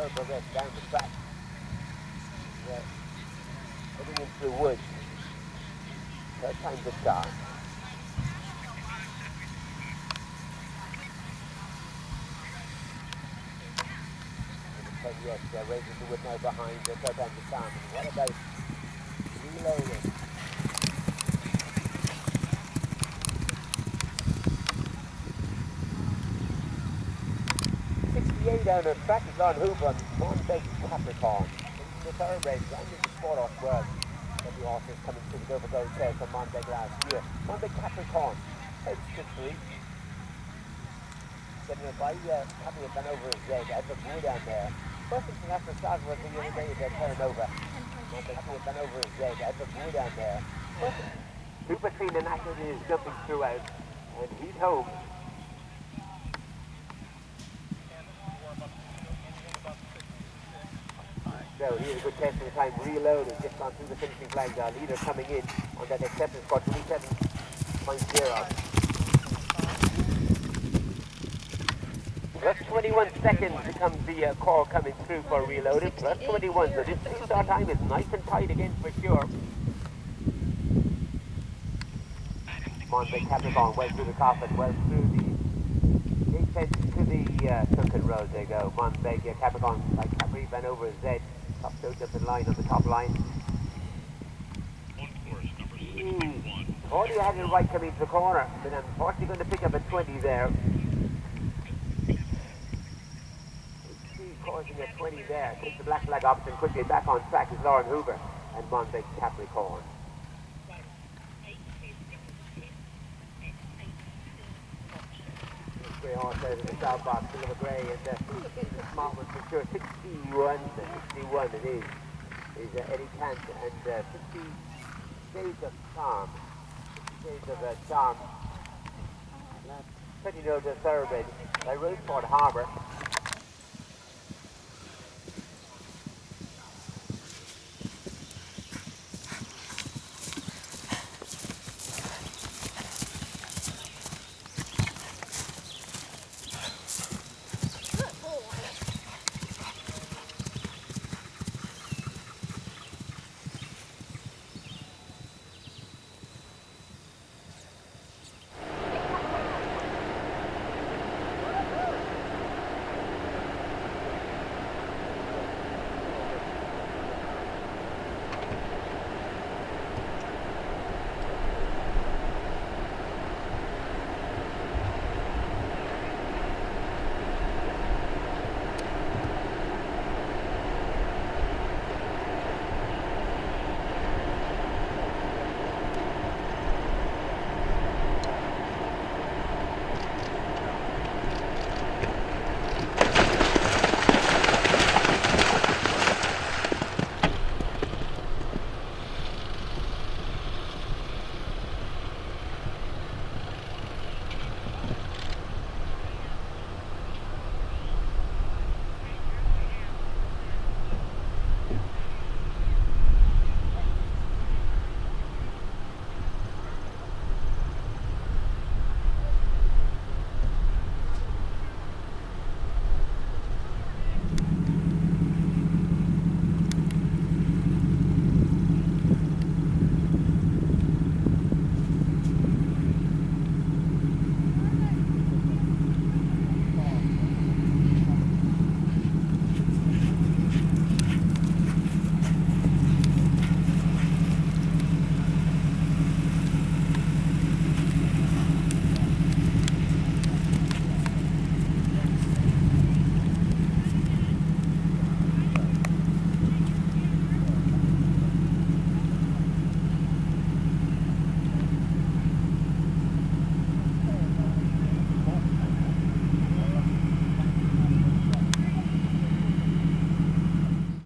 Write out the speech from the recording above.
Thoroughbred down the track. Heading in through woods. Third time the charm. Yes, raises the wood now behind the third time the charm. What about reloading? 68 down the track is Lauren Hoover on Monbeg Capricorn. The thoroughbred round in the sport off world. The horses coming through the Dover Gold Test from Monbeg last year. Monbeg Capricorn heads to 3. Getting it by having it done over his leg. As a blue down there. First thing after the start was the other day is turn over. Monbeg having it done over his leg. As a blue down there. Super Trina National is jumping throughout and he's home. So here's a good test of the time, reloading, just gone through the finishing flag. The leader coming in on that acceptance score, 27.0. Plus 21 seconds becomes the call coming through for reloading. Plus 21, so this start time is nice and tight again for sure. Monbeg Capricorn well through the coffin, well through the gate fence to the sunken road they go. Monbeg Capricorn like Capri Van over his head. Top shows up in line on the top line. Already had it right coming to the corner, but unfortunately going to pick up a 20 there. Causing a 20 there. Takes the black flag off and quickly back on track is Lauren Hoover and Monbeg Capricorn. Grey horse out in the south box, Silver Grey, and the smart one for sure. 61 it is Eddie Kant, and 50 Shades of Charm. 50 Shades of Charm. 20 years of thoroughbred by Roadford Harbour.